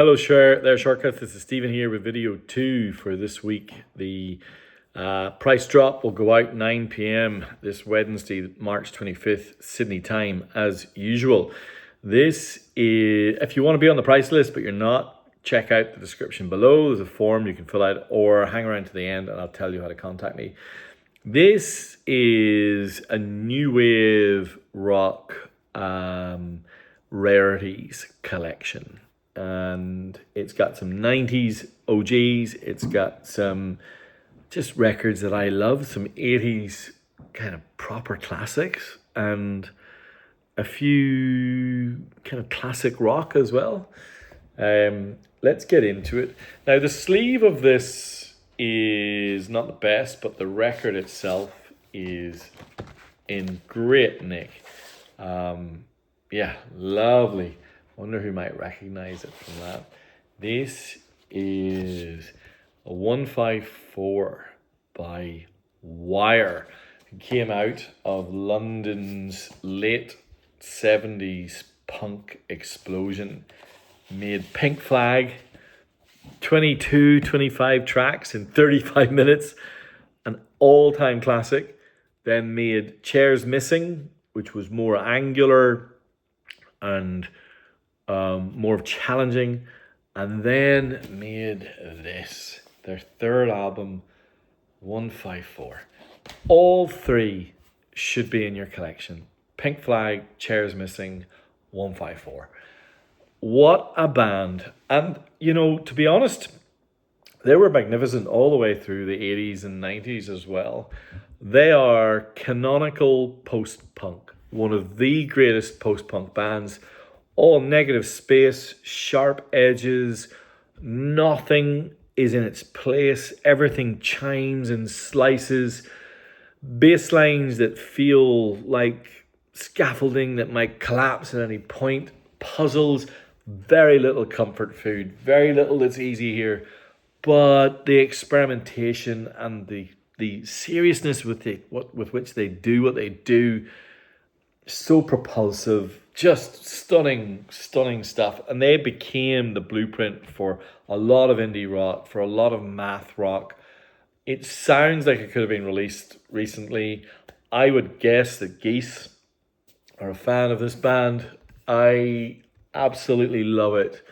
Hello, Shortcuts. This is Stephen here with video 2 for this week. The price drop will go out 9 p.m. this Wednesday, March 25th, Sydney time, as usual. This is, if you want to be on the price list but you're not, check out the description below. There's a form you can fill out or hang around to the end and I'll tell you how to contact me. This is a new wave rock rarities collection. And it's got some 90s OGs. It's got some just records that I love, some 80s kind of proper classics, and a few kind of classic rock as well. Let's get into it. Now, the sleeve of this is not the best, but the record itself is in great nick. Yeah, lovely. Wonder who might recognize it from that. This is a 154 by Wire. It came out of London's late 70s punk explosion. Made Pink Flag, 25 tracks in 35 minutes. An all-time classic. Then made Chairs Missing, which was more angular and more challenging, and then made this, their third album, 154. All three should be in your collection. Pink Flag, Chairs Missing, 154. What a band. And, you know, to be honest, they were magnificent all the way through the 80s and 90s as well. They are canonical post-punk, one of the greatest post-punk bands. All negative space, sharp edges, nothing is in its place. Everything chimes and slices. Bass lines that feel like scaffolding that might collapse at any point. Puzzles, very little comfort food, very little that's easy here. But the experimentation and the seriousness with which they do what they do, so propulsive. Just stunning stuff. And they became the blueprint for a lot of indie rock, for a lot of math rock. It sounds like it could have been released recently. I would guess that Geese are a fan of this band. I absolutely love it.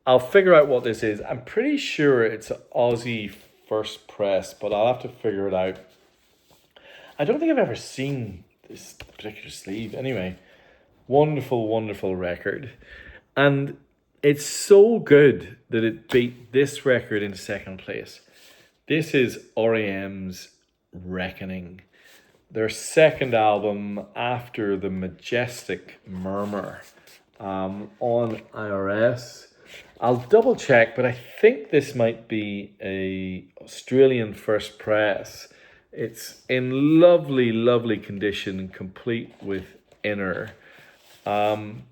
I'll figure out what this is. I'm pretty sure it's an Aussie first press, but I'll have to figure it out. I don't think I've ever seen this particular sleeve. Anyway, wonderful record, and it's so good that it beat this record into second place. This is REM's Reckoning, their second album after the majestic Murmur on IRS. I'll double check, but I think this might be a Australian first press. It's in lovely condition, complete with inner. I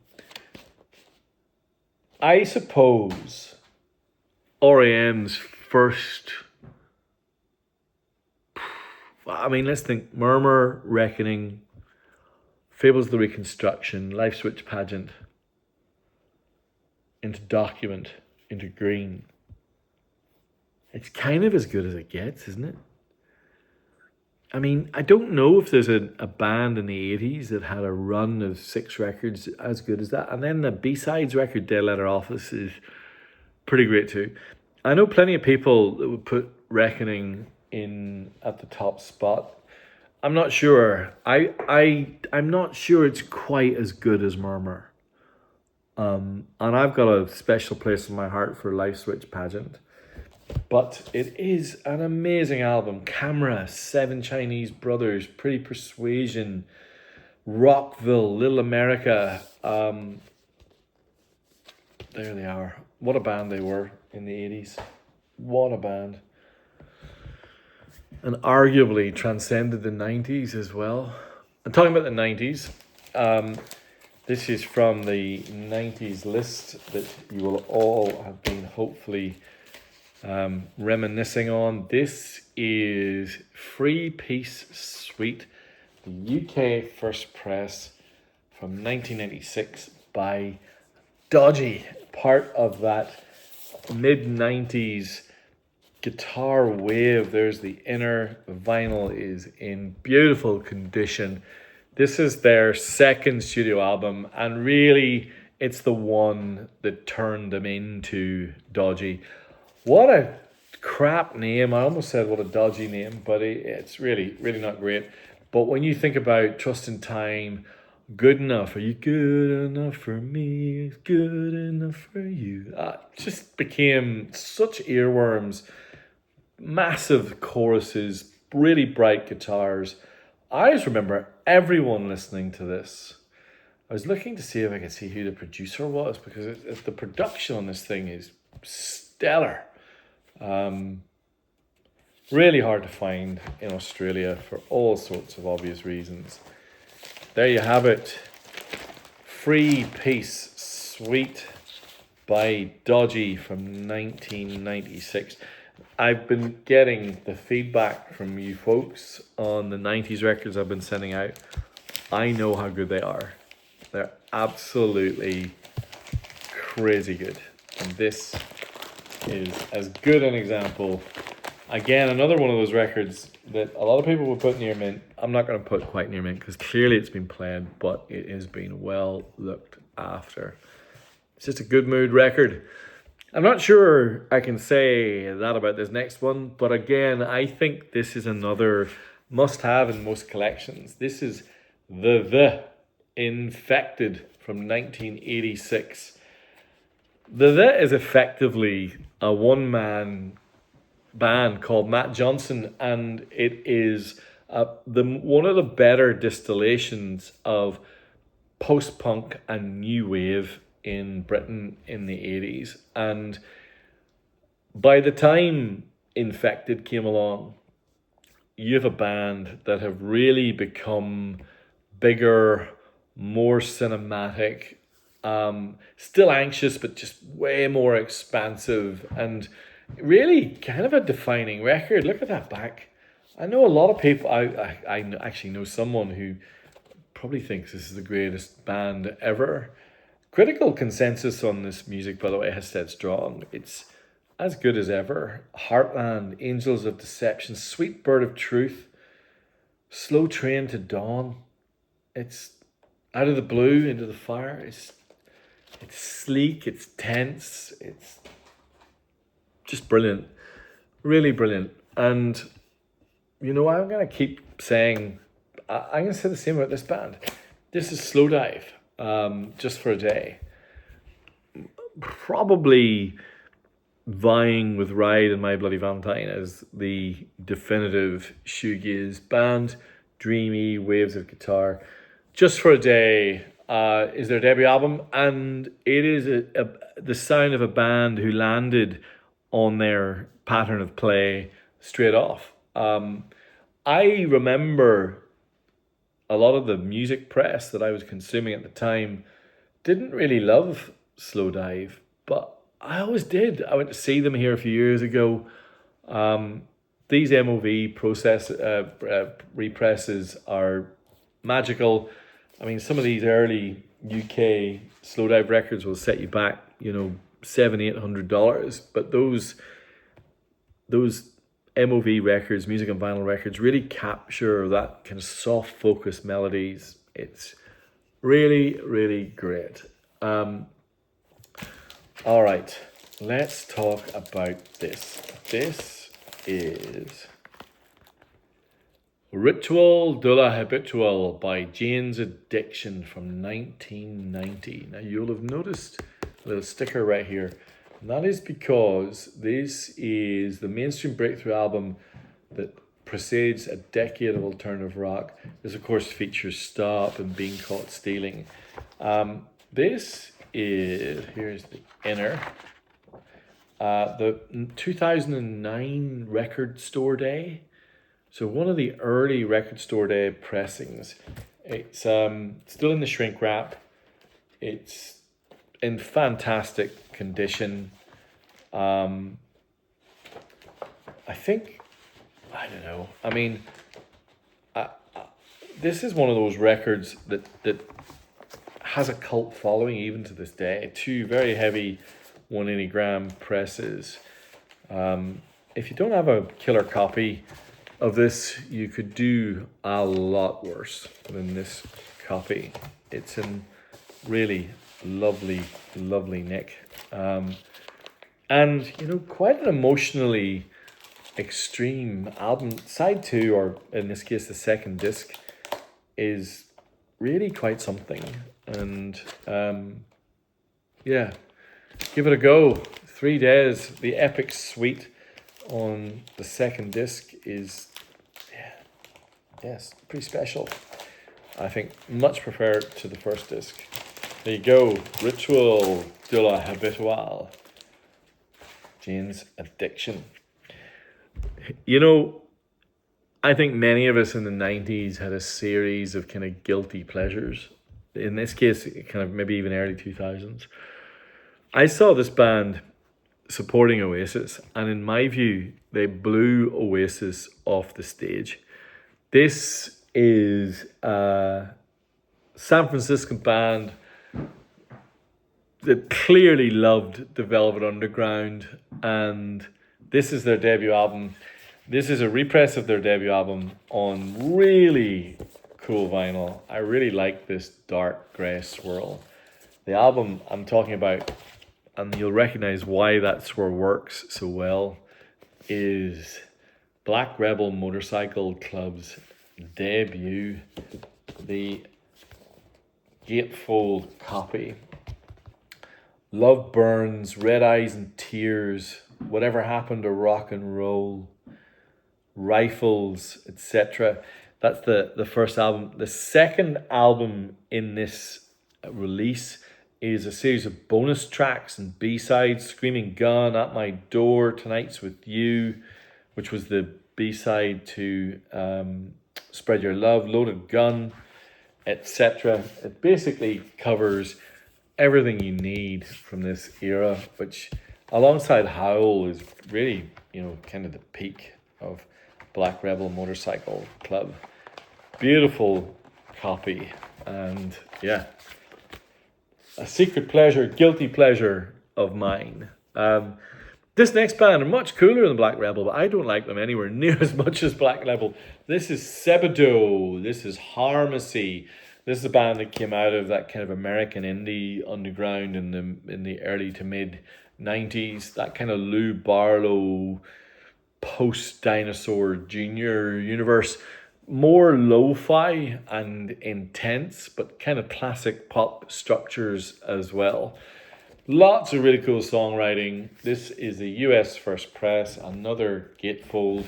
suppose REM's first, let's think: Murmur, Reckoning, Fables of the Reconstruction, Life Switch Pageant, into Document, into Green. It's kind of as good as it gets, isn't it? I mean, I don't know if there's a band in the 80s that had a run of 6 records as good as that. And then the B-Sides record, Dead Letter Office, is pretty great too. I know plenty of people that would put Reckoning in at the top spot. I'm not sure. I'm not sure it's quite as good as Murmur. And I've got a special place in my heart for Life Switch Pageant. But it is an amazing album. Camera, Seven Chinese Brothers, Pretty Persuasion, Rockville, Little America. There they are. What a band they were in the 80s. What a band. And arguably transcended the 90s as well. And talking about the 90s, this is from the 90s list that you will all have been hopefully reminiscing on. This is Free Peace Suite, the UK first press from 1996 by Dodgy, part of that mid-90s guitar wave. There's the inner. The vinyl is in beautiful condition. This is their second studio album, and really it's the one that turned them into Dodgy. What a crap name. I almost said what a dodgy name, but it's really, really not great. But when you think about Trust in Time, Good Enough, are you good enough for me? Good enough for you. Just became such earworms. Massive choruses, really bright guitars. I just remember everyone listening to this. I was looking to see if I could see who the producer was, because the production on this thing is stellar. Really hard to find in Australia for all sorts of obvious reasons. There you have it. Free Peace Suite by Dodgy from 1996. I've been getting the feedback from you folks on the 90s records I've been sending out. I know how good they are. They're absolutely crazy good. And this is as good an example. Again, another one of those records that a lot of people will put near mint. I'm not going to put quite near mint because clearly it's been played, but it has been well looked after. It's just a good mood record. I'm not sure I can say that about this next one, but again, I think this is another must-have in most collections. This is The Infected from 1986. The is effectively a one-man band called Matt Johnson, and it is one of the better distillations of post-punk and new wave in Britain in the 80s. And by the time Infected came along, you have a band that have really become bigger, more cinematic, still anxious, but just way more expansive, and really kind of a defining record. Look at that back. I know a lot of people, I actually know someone who probably thinks this is the greatest band ever. Critical consensus on this music, by the way, has stayed strong. It's as good as ever. Heartland, Angels of Deception, Sweet Bird of Truth, Slow Train to Dawn. It's Out of the Blue, Into the Fire. It's sleek, it's tense, it's just brilliant. Really brilliant. And, you know, I'm going to keep saying, I'm going to say the same about this band. This is Slowdive. Just for a Day. Probably vying with Ride and My Bloody Valentine as the definitive shoegaze band. Dreamy, waves of guitar. Just for a Day is their debut album, and it is the sound of a band who landed on their pattern of play straight off. I remember a lot of the music press that I was consuming at the time didn't really love Slowdive, but I always did. I went to see them here a few years ago. These MOV represses are magical. I mean, some of these early UK Slowdive records will set you back, you know, $700-800, but those MOV records, music and vinyl records, really capture that kind of soft focus melodies. It's really, really great. All right, let's talk about this. This is Ritual de la Habitual by Jane's Addiction from 1990. Now, you'll have noticed a little sticker right here. And that is because this is the mainstream breakthrough album that precedes a decade of alternative rock. This, of course, features Stop and Being Caught Stealing. This is, here's the inner, the 2009 Record Store Day. So one of the early Record Store Day pressings. It's still in the shrink wrap. It's in fantastic condition. I think, I don't know. I mean, this is one of those records that has a cult following even to this day. Two very heavy 180-gram presses. If you don't have a killer copy of this, you could do a lot worse than this copy. It's in really lovely, lovely nick. And, you know, quite an emotionally extreme album. Side 2, or in this case, the second disc, is really quite something. And, yeah, give it a go. 3 Days, the epic suite on the second disc is, yes, pretty special. I think much preferred to the first disc. There you go, Ritual de la Habitual. Jane's Addiction. You know, I think many of us in the 90s had a series of kind of guilty pleasures. In this case, kind of maybe even early 2000s. I saw this band supporting Oasis, and in my view, they blew Oasis off the stage. This is a San Francisco band that clearly loved the Velvet Underground, and this is their debut album. This is a repress of their debut album on really cool vinyl. I really like this dark grey swirl. The album I'm talking about, and you'll recognize why that swirl works so well, is Black Rebel Motorcycle Club's debut, the gatefold copy. Love Burns, Red Eyes and Tears, Whatever Happened to Rock and Roll, Rifles, etc. That's the first album. The second album in this release is a series of bonus tracks and B-sides. Screaming Gun, At My Door, Tonight's With You, which was the B-side to Spread Your Love, Loaded Gun, etc. It basically covers everything you need from this era, which alongside Howl is really, you know, kind of the peak of Black Rebel Motorcycle Club. Beautiful copy, and yeah, a secret pleasure, guilty pleasure of mine. This next band are much cooler than Black Rebel, but I don't like them anywhere near as much as Black Rebel. This is Sebadoh. This is Harmacy. This is a band that came out of that kind of American indie underground in the early to mid 90s. That kind of Lou Barlow post-Dinosaur Jr. universe. More lo-fi and intense, but kind of classic pop structures as well. Lots of really cool songwriting. This is a US first press, another gatefold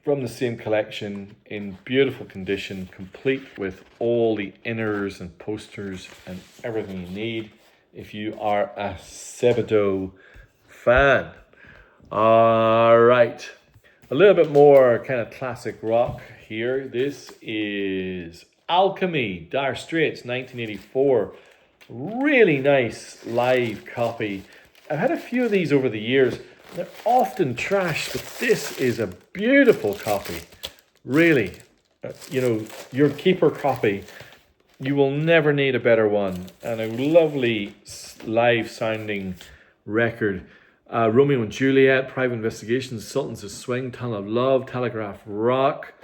from the same collection in beautiful condition, complete with all the inners and posters and everything you need if you are a Sebadoh fan. All right, a little bit more kind of classic rock here. This is Alchemy, Dire Straits, 1984. Really nice live copy. I've had a few of these over the years. They're often trashed, but this is a beautiful copy. Really, you know, your keeper copy. You will never need a better one. And a lovely live sounding record. Romeo and Juliet, Private Investigations, Sultans of Swing, Tunnel of Love, Telegraph Rock,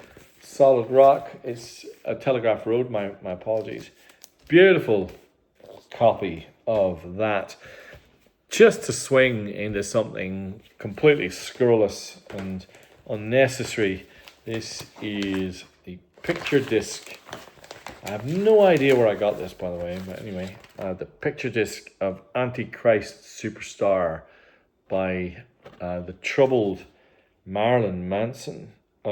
Solid Rock. It's a Telegraph Road, my apologies. Beautiful copy of that. Just to swing into something completely scurrilous and unnecessary, this is the picture disc. I have no idea where I got this, by the way, but anyway, the picture disc of Antichrist Superstar by the troubled Marilyn Manson. I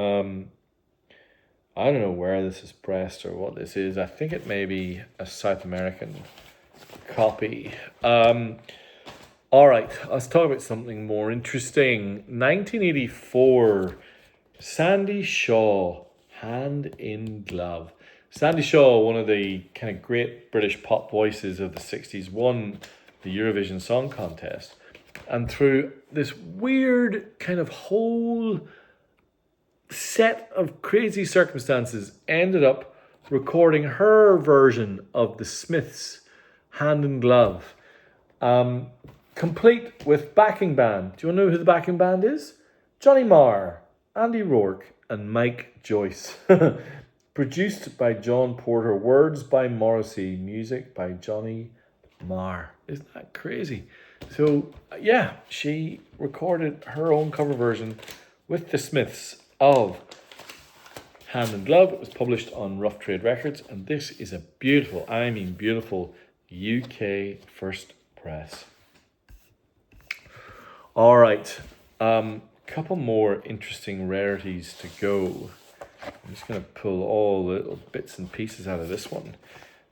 don't know where this is pressed or what this is. I think it may be a South American copy. All right, let's talk about something more interesting. 1984, Sandie Shaw, Hand in Glove. Sandie Shaw, one of the kind of great British pop voices of the 60s, won the Eurovision Song Contest. And through this weird kind of whole set of crazy circumstances, ended up recording her version of the Smiths' Hand in Glove. Complete with backing band. Do you want to know who the backing band is? Johnny Marr, Andy Rourke, and Mike Joyce. Produced by John Porter, words by Morrissey, music by Johnny Marr. Isn't that crazy? So, yeah, she recorded her own cover version with the Smiths of Hand and Glove. It was published on Rough Trade Records, and this is a beautiful, I mean beautiful, UK first press. All right, couple more interesting rarities to go. I'm just going to pull all the little bits and pieces out of this one.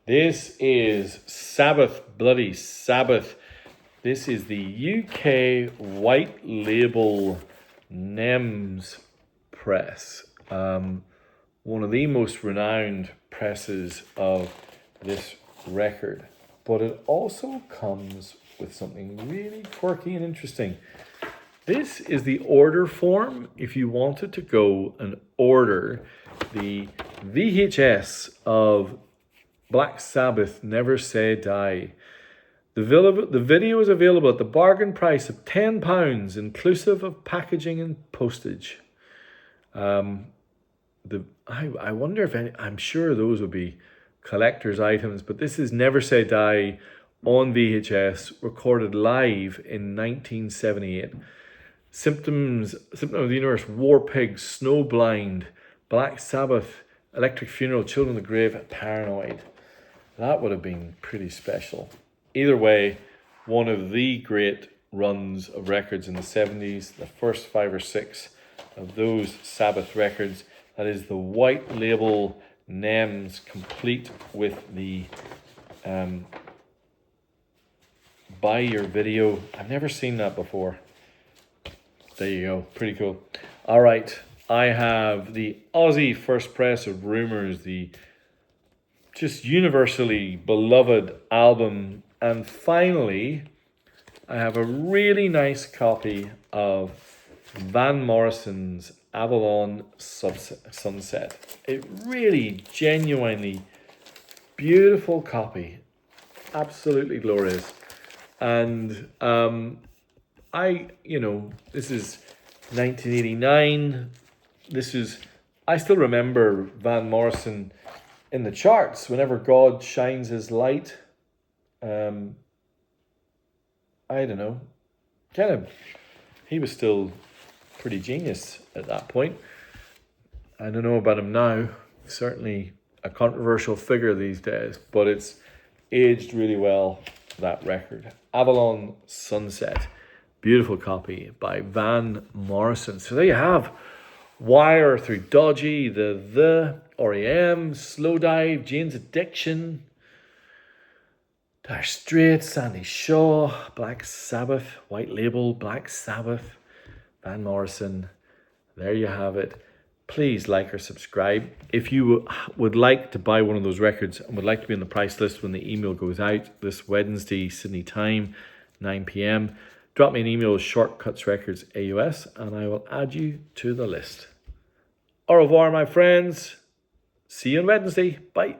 This is Sabbath, Bloody Sabbath. This is the UK white label NEMS press. One of the most renowned presses of this record. But it also comes with something really quirky and interesting. This is the order form if you wanted to go and order the VHS of Black Sabbath, Never Say Die. The video is available at the bargain price of £10, inclusive of packaging and postage. I wonder if I'm sure those would be collector's items, but this is Never Say Die on VHS, recorded live in 1978. Symptoms of the Universe, War Pigs, Snowblind, Black Sabbath, Electric Funeral, Children of the Grave, Paranoid. That would have been pretty special. Either way, one of the great runs of records in the 70s, the first 5 or 6 of those Sabbath records. That is the white label NEMS, complete with the buy your video. I've never seen that before. There you go, pretty cool. All right, I have the Aussie first press of Rumours, the just universally beloved album. And finally, I have a really nice copy of Van Morrison's Avalon Sunset. A really genuinely beautiful copy, absolutely glorious. And this is 1989. I still remember Van Morrison in the charts whenever God shines his light. I don't know, he was still pretty genius at that point. I don't know about him now, certainly a controversial figure these days, but it's aged really well, that record. Avalon Sunset, beautiful copy by Van Morrison. So there you have Wire through Dodgy, the REM, Slowdive, Jane's Addiction, Dire Straits, Sandie Shaw, Black Sabbath, white label, Black Sabbath, Van Morrison. There you have it. Please like or subscribe. If you would like to buy one of those records and would like to be on the price list when the email goes out this Wednesday, Sydney time, 9 p.m, drop me an email, shortcutsrecords.aus, and I will add you to the list. Au revoir, my friends. See you on Wednesday. Bye.